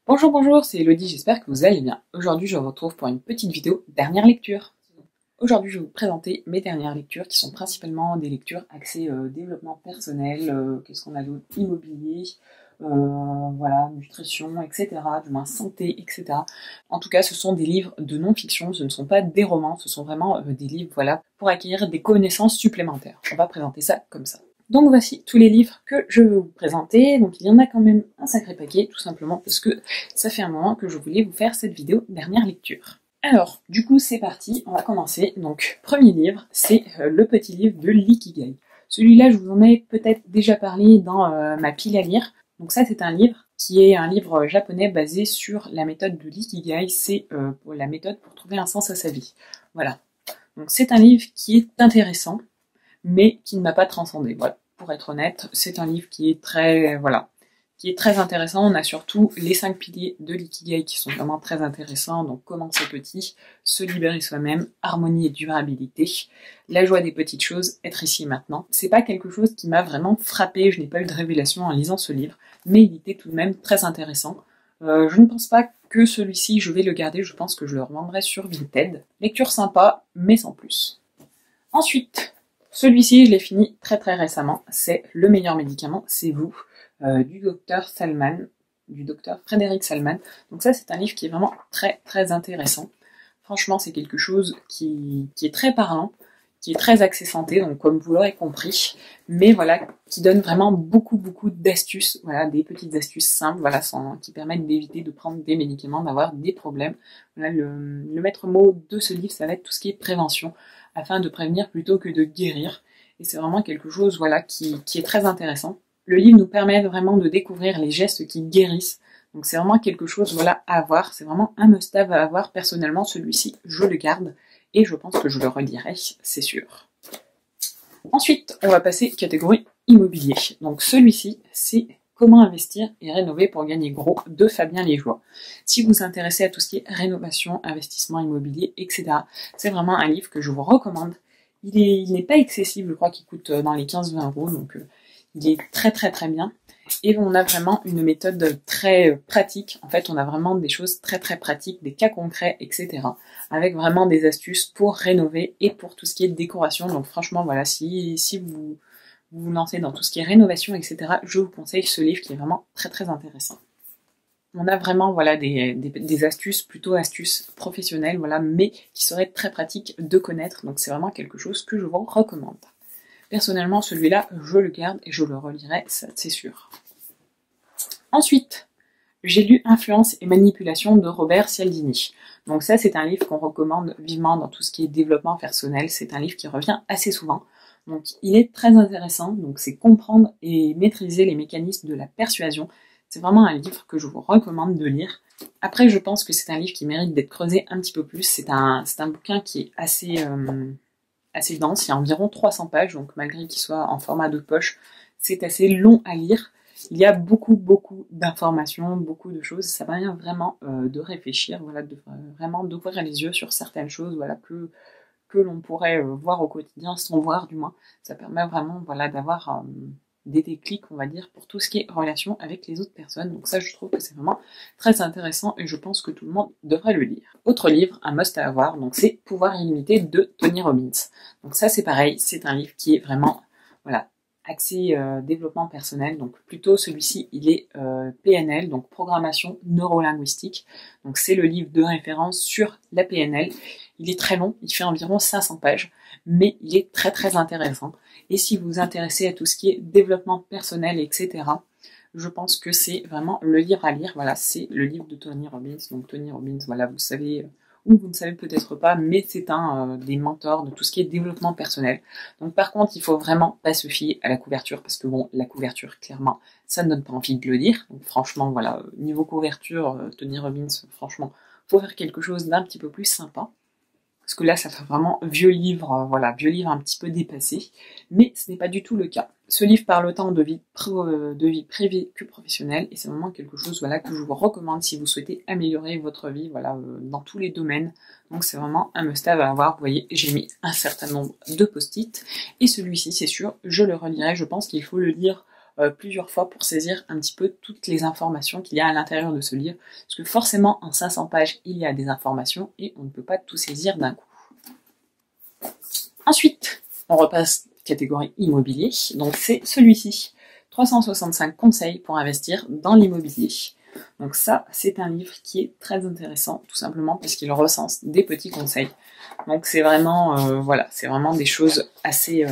Bonjour, bonjour, c'est Elodie, j'espère que vous allez bien. Aujourd'hui, je vous retrouve pour une petite vidéo dernière lecture. Aujourd'hui, je vais vous présenter mes dernières lectures qui sont principalement des lectures axées développement personnel, qu'est-ce qu'on a d'autre, immobilier, voilà, nutrition, etc., du moins santé, etc. En tout cas, ce sont des livres de non-fiction, ce ne sont pas des romans, ce sont vraiment des livres, voilà, pour acquérir des connaissances supplémentaires. On va présenter ça comme ça. Donc voici tous les livres que je veux vous présenter. Donc il y en a quand même un sacré paquet, tout simplement parce que ça fait un moment que je voulais vous faire cette vidéo dernière lecture. Alors, du coup, c'est parti, on va commencer. Donc, premier livre, c'est le petit livre de l'Ikigai. Celui-là, je vous en ai peut-être déjà parlé dans ma pile à lire. Donc ça, c'est un livre qui est un livre japonais basé sur la méthode de l'Ikigai. C'est la méthode pour trouver un sens à sa vie. Voilà. Donc c'est un livre qui est intéressant, mais qui ne m'a pas transcendé. Voilà. Pour être honnête, c'est un livre qui est très, voilà, qui est très intéressant. On a surtout les 5 piliers de l'Ikigai qui sont vraiment très intéressants. Donc, commencer petit, se libérer soi-même, harmonie et durabilité, la joie des petites choses, être ici et maintenant. C'est pas quelque chose qui m'a vraiment frappé. Je n'ai pas eu de révélation en lisant ce livre, mais il était tout de même très intéressant. Je ne pense pas que celui-ci, je vais le garder. Je pense que je le revendrai sur Vinted. Lecture sympa, mais sans plus. Ensuite, celui-ci, je l'ai fini très récemment. C'est Le meilleur médicament, c'est vous, du docteur Salman, du docteur Frédéric Salman. Donc ça, c'est un livre qui est vraiment très intéressant. Franchement, c'est quelque chose qui est très parlant, qui est très axé santé, donc comme vous l'aurez compris, mais voilà, qui donne vraiment beaucoup d'astuces, voilà, des petites astuces simples, voilà, qui permettent d'éviter de prendre des médicaments, d'avoir des problèmes. Voilà, le maître mot de ce livre, ça va être tout ce qui est prévention, afin de prévenir plutôt que de guérir. Et c'est vraiment quelque chose, voilà, qui est très intéressant. Le livre nous permet vraiment de découvrir les gestes qui guérissent. Donc c'est vraiment quelque chose, voilà, à avoir. C'est vraiment un must-have à avoir. Personnellement, celui-ci, je le garde. Et je pense que je le relirai, c'est sûr. Ensuite, on va passer catégorie immobilier. Donc celui-ci, c'est Comment investir et rénover pour gagner gros de Fabien Liégeois. Si vous vous intéressez à tout ce qui est rénovation, investissement immobilier, etc., c'est vraiment un livre que je vous recommande. Il n'est pas excessif, je crois qu'il coûte dans les 15-20 €, donc il est très bien. Et on a vraiment une méthode très pratique. En fait, on a vraiment des choses très pratiques, des cas concrets, etc. Avec vraiment des astuces pour rénover et pour tout ce qui est décoration. Donc franchement, voilà, si vous vous lancez dans tout ce qui est rénovation, etc., je vous conseille ce livre qui est vraiment très intéressant. On a vraiment, voilà, des astuces, plutôt astuces professionnelles, voilà, mais qui seraient très pratiques de connaître. Donc c'est vraiment quelque chose que je vous recommande. Personnellement, celui-là, je le garde et je le relirai, ça c'est sûr. Ensuite, j'ai lu Influence et manipulation de Robert Cialdini. Donc ça, c'est un livre qu'on recommande vivement dans tout ce qui est développement personnel. C'est un livre qui revient assez souvent. Donc il est très intéressant. Donc c'est comprendre et maîtriser les mécanismes de la persuasion. C'est vraiment un livre que je vous recommande de lire. Après, je pense que c'est un livre qui mérite d'être creusé un petit peu plus. C'est un bouquin qui est assez dense. Il y a environ 300 pages, donc malgré qu'il soit en format de poche, c'est assez long à lire. Il y a beaucoup d'informations, beaucoup de choses. Ça permet vraiment de réfléchir, voilà, de vraiment d'ouvrir les yeux sur certaines choses, voilà, que l'on pourrait voir au quotidien, sans voir du moins. Ça permet vraiment, voilà, d'avoir des déclics, on va dire, pour tout ce qui est relation avec les autres personnes. Donc ça, je trouve que c'est vraiment très intéressant et je pense que tout le monde devrait le lire. Autre livre, un must à avoir, donc c'est Pouvoir illimité de Tony Robbins. Donc ça, c'est pareil, c'est un livre qui est vraiment, voilà, axé développement personnel. Donc plutôt celui-ci, il est PNL, donc programmation neurolinguistique. Donc c'est le livre de référence sur la PNL. Il est très long, il fait environ 500 pages, mais il est très intéressant. Et si vous vous intéressez à tout ce qui est développement personnel, etc., je pense que c'est vraiment le livre à lire. Voilà, c'est le livre de Tony Robbins. Donc Tony Robbins, voilà, vous savez, ou vous ne savez peut-être pas, mais c'est un des mentors de tout ce qui est développement personnel. Donc par contre, il faut vraiment pas se fier à la couverture, parce que bon, la couverture, clairement, ça ne donne pas envie de le lire. Donc franchement, voilà, niveau couverture, Tony Robbins, franchement, faut faire quelque chose d'un petit peu plus sympa. Parce que là, ça fait vraiment vieux livre, voilà, vieux livre un petit peu dépassé. Mais ce n'est pas du tout le cas. Ce livre parle autant de vie privée que professionnelle. Et c'est vraiment quelque chose, voilà, que je vous recommande si vous souhaitez améliorer votre vie, voilà, dans tous les domaines. Donc c'est vraiment un must-have à avoir. Vous voyez, j'ai mis un certain nombre de post-it. Et celui-ci, c'est sûr, je le relirai. Je pense qu'il faut le lire plusieurs fois pour saisir un petit peu toutes les informations qu'il y a à l'intérieur de ce livre. Parce que forcément, en 500 pages, il y a des informations et on ne peut pas tout saisir d'un coup. Ensuite, on repasse catégorie immobilier. Donc c'est celui-ci. 365 conseils pour investir dans l'immobilier. Donc ça, c'est un livre qui est très intéressant, tout simplement parce qu'il recense des petits conseils. Donc c'est vraiment, voilà, c'est vraiment des choses assez...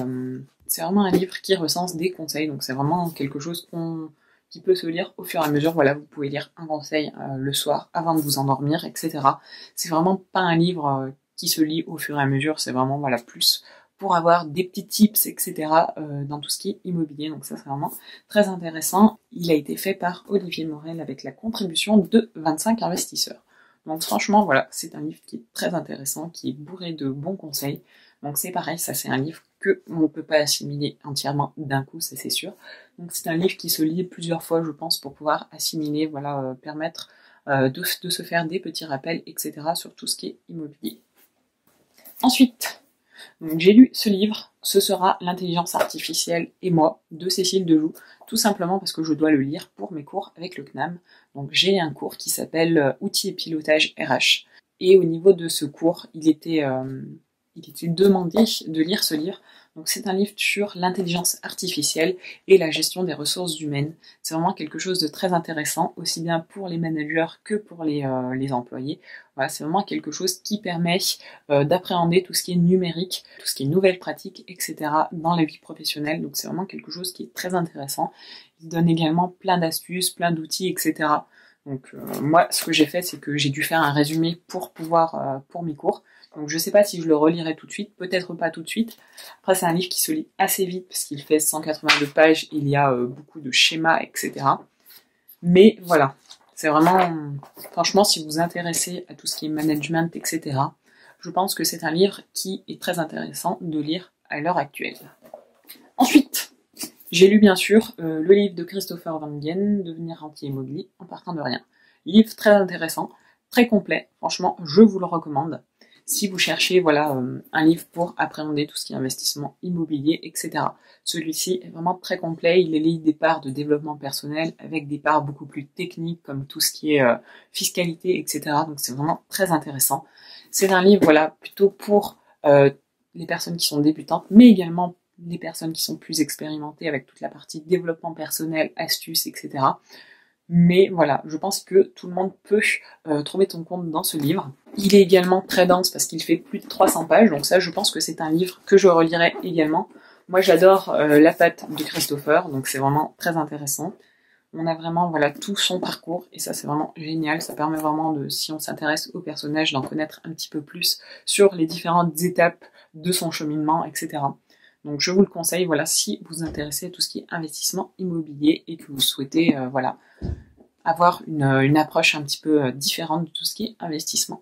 c'est vraiment un livre qui recense des conseils, donc c'est vraiment quelque chose qui peut se lire au fur et à mesure. Voilà, vous pouvez lire un conseil le soir avant de vous endormir, etc. C'est vraiment pas un livre qui se lit au fur et à mesure, c'est vraiment, voilà, plus pour avoir des petits tips, etc. Dans tout ce qui est immobilier. Donc ça, c'est vraiment très intéressant. Il a été fait par Olivier Morel avec la contribution de 25 investisseurs. Donc franchement, voilà, c'est un livre qui est très intéressant, qui est bourré de bons conseils. Donc c'est pareil, ça c'est un livre que on ne peut pas assimiler entièrement d'un coup, ça c'est sûr. Donc c'est un livre qui se lit plusieurs fois, je pense, pour pouvoir assimiler, voilà, permettre de se faire des petits rappels, etc. sur tout ce qui est immobilier. Ensuite, donc, j'ai lu ce livre, Ce sera l'intelligence artificielle et moi, de Cécile Dejoux, tout simplement parce que je dois le lire pour mes cours avec le CNAM. Donc j'ai un cours qui s'appelle Outils et pilotage RH. Et au niveau de ce cours, il était demandé de lire ce livre. Donc c'est un livre sur l'intelligence artificielle et la gestion des ressources humaines. C'est vraiment quelque chose de très intéressant, aussi bien pour les managers que pour les employés. Voilà, c'est vraiment quelque chose qui permet d'appréhender tout ce qui est numérique, tout ce qui est nouvelles pratiques, etc. dans la vie professionnelle. Donc c'est vraiment quelque chose qui est très intéressant. Il donne également plein d'astuces, plein d'outils, etc. Donc moi, ce que j'ai fait, c'est que j'ai dû faire un résumé pour mes cours. Donc je sais pas si je le relirai tout de suite, peut-être pas tout de suite. Après c'est un livre qui se lit assez vite parce qu'il fait 182 pages, il y a beaucoup de schémas, etc. Mais voilà, c'est vraiment, franchement, si vous vous intéressez à tout ce qui est management, etc., je pense que c'est un livre qui est très intéressant de lire à l'heure actuelle. Ensuite, j'ai lu bien sûr le livre de Christopher Van Gien, Devenir rentier immobilier en partant de rien. Livre très intéressant, très complet, franchement, je vous le recommande. Si vous cherchez, voilà, un livre pour appréhender tout ce qui est investissement immobilier, etc. Celui-ci est vraiment très complet. Il élit des parts de développement personnel avec des parts beaucoup plus techniques comme tout ce qui est fiscalité, etc. Donc c'est vraiment très intéressant. C'est un livre, voilà, plutôt pour les personnes qui sont débutantes, mais également les personnes qui sont plus expérimentées avec toute la partie développement personnel, astuces, etc. Mais voilà, je pense que tout le monde peut trouver son compte dans ce livre. Il est également très dense parce qu'il fait plus de 300 pages, donc ça je pense que c'est un livre que je relirai également. Moi j'adore la patte de Christopher, donc c'est vraiment très intéressant. On a vraiment, voilà, tout son parcours et ça c'est vraiment génial. Ça permet vraiment de, si on s'intéresse au personnage, d'en connaître un petit peu plus sur les différentes étapes de son cheminement, etc. Donc je vous le conseille, voilà, si vous vous intéressez à tout ce qui est investissement immobilier et que vous souhaitez, voilà, avoir une approche un petit peu différente de tout ce qui est investissement.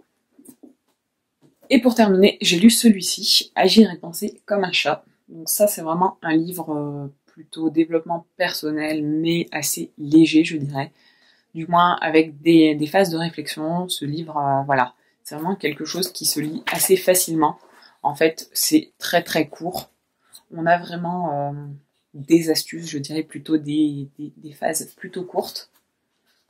Et pour terminer, j'ai lu celui-ci, Agir et penser comme un chat. Donc ça, c'est vraiment un livre plutôt développement personnel, mais assez léger, je dirais. Du moins, avec des phases de réflexion. Ce livre, voilà, c'est vraiment quelque chose qui se lit assez facilement. En fait, c'est très très court. On a vraiment des astuces, je dirais plutôt des phases plutôt courtes.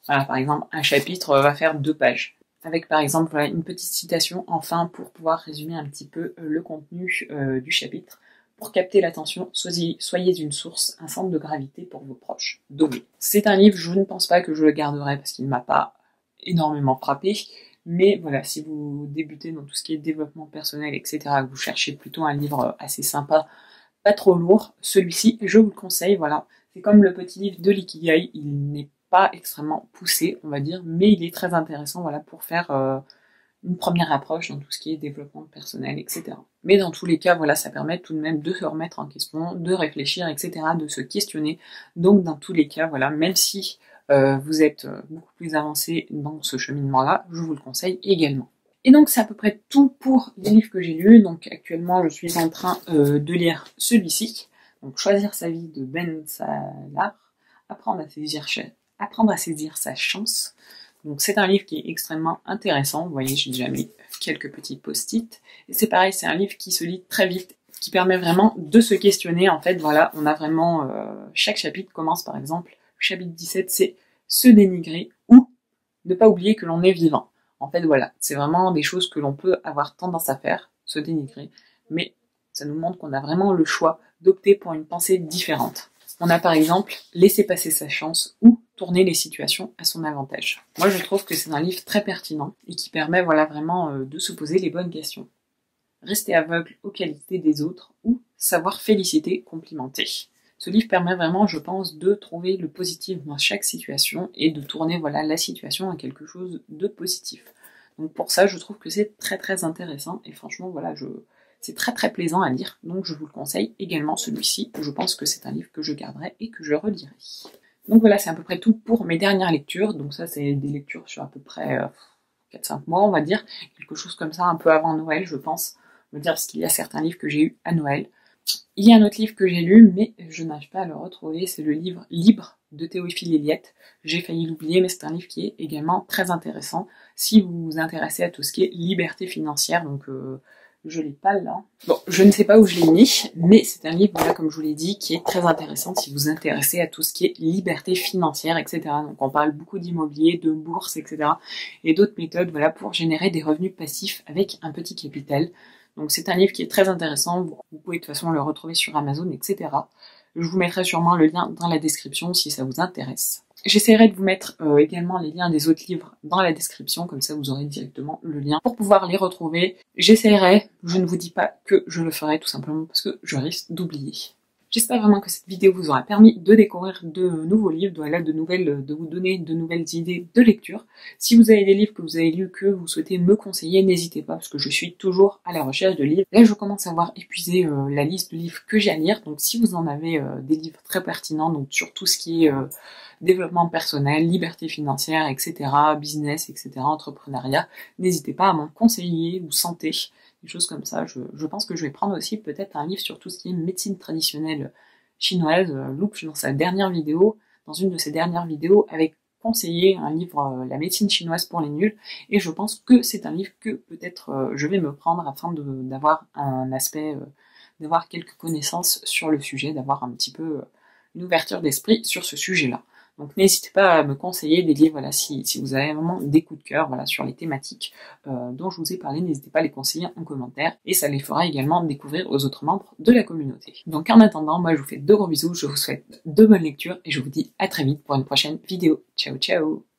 Voilà, par exemple, un chapitre va faire 2 pages. Avec par exemple, voilà, une petite citation enfin pour pouvoir résumer un petit peu le contenu du chapitre. Pour capter l'attention, soyez une source, un centre de gravité pour vos proches. Donnez. C'est un livre, je ne pense pas que je le garderai parce qu'il ne m'a pas énormément frappé. Mais voilà, si vous débutez dans tout ce qui est développement personnel, etc., que vous cherchez plutôt un livre assez sympa, pas trop lourd, celui-ci, je vous le conseille, voilà. C'est comme le petit livre de l'Ikigai, il n'est pas extrêmement poussé, on va dire, mais il est très intéressant, voilà, pour faire une première approche dans tout ce qui est développement personnel, etc. Mais dans tous les cas, voilà, ça permet tout de même de se remettre en question, de réfléchir, etc., de se questionner. Donc, dans tous les cas, voilà, même si vous êtes beaucoup plus avancé dans ce cheminement-là, je vous le conseille également. Et donc c'est à peu près tout pour les livres que j'ai lus. Donc actuellement je suis en train de lire celui-ci. Donc Choisir sa vie de Ben Salar, apprendre à saisir sa chance. Donc c'est un livre qui est extrêmement intéressant. Vous voyez, j'ai déjà mis quelques petits post-it. Et c'est pareil, c'est un livre qui se lit très vite qui permet vraiment de se questionner. En fait, voilà, on a vraiment... chaque chapitre commence par exemple, le chapitre 17, c'est se dénigrer ou ne pas oublier que l'on est vivant. En fait, voilà, c'est vraiment des choses que l'on peut avoir tendance à faire, se dénigrer, mais ça nous montre qu'on a vraiment le choix d'opter pour une pensée différente. On a par exemple laissé passer sa chance ou tourner les situations à son avantage. Moi, je trouve que c'est un livre très pertinent et qui permet voilà, vraiment de se poser les bonnes questions. Rester aveugle aux qualités des autres ou savoir féliciter, complimenter. Ce livre permet vraiment, je pense, de trouver le positif dans chaque situation et de tourner voilà, la situation à quelque chose de positif. Donc pour ça, je trouve que c'est très très intéressant et franchement, voilà, c'est très très plaisant à lire. Donc je vous le conseille également celui-ci. Je pense que c'est un livre que je garderai et que je relirai. Donc voilà, c'est à peu près tout pour mes dernières lectures. Donc ça, c'est des lectures sur à peu près 4-5 mois, on va dire. Quelque chose comme ça, un peu avant Noël, je pense. On va dire parce qu'il y a certains livres que j'ai eus à Noël. Il y a un autre livre que j'ai lu, mais je n'arrive pas à le retrouver, c'est le livre Libre de Théophile Héliette. J'ai failli l'oublier, mais c'est un livre qui est également très intéressant si vous vous intéressez à tout ce qui est liberté financière, donc je l'ai pas là. Bon, je ne sais pas où je l'ai mis, mais c'est un livre, voilà, comme je vous l'ai dit, qui est très intéressant si vous vous intéressez à tout ce qui est liberté financière, etc. Donc on parle beaucoup d'immobilier, de bourse, etc. et d'autres méthodes, voilà, pour générer des revenus passifs avec un petit capital. Donc c'est un livre qui est très intéressant, vous pouvez de toute façon le retrouver sur Amazon, etc. Je vous mettrai sûrement le lien dans la description si ça vous intéresse. J'essaierai de vous mettre également les liens des autres livres dans la description, comme ça vous aurez directement le lien pour pouvoir les retrouver. J'essaierai, je ne vous dis pas que je le ferai tout simplement parce que je risque d'oublier. J'espère vraiment que cette vidéo vous aura permis de découvrir de nouveaux livres, de vous donner de nouvelles idées de lecture. Si vous avez des livres que vous avez lus que vous souhaitez me conseiller, n'hésitez pas parce que je suis toujours à la recherche de livres. Là, je commence à avoir épuisé la liste de livres que j'ai à lire. Donc, si vous en avez des livres très pertinents, donc sur tout ce qui est développement personnel, liberté financière, etc., business, etc., entrepreneuriat, n'hésitez pas à m'en conseiller ou santé. Des choses comme ça. Je pense que je vais prendre aussi peut-être un livre sur tout ce qui est médecine traditionnelle chinoise. Loup, dans sa dernière vidéo, dans une de ses dernières vidéos, avait conseillé un livre, La médecine chinoise pour les nuls, et je pense que c'est un livre que peut-être je vais me prendre afin d'avoir un aspect, d'avoir quelques connaissances sur le sujet, d'avoir un petit peu une ouverture d'esprit sur ce sujet-là. Donc n'hésitez pas à me conseiller des livres, voilà, si vous avez vraiment des coups de cœur, voilà, sur les thématiques dont je vous ai parlé, n'hésitez pas à les conseiller en commentaire, et ça les fera également découvrir aux autres membres de la communauté. Donc en attendant, moi je vous fais de gros bisous, je vous souhaite de bonnes lectures, et je vous dis à très vite pour une prochaine vidéo. Ciao ciao.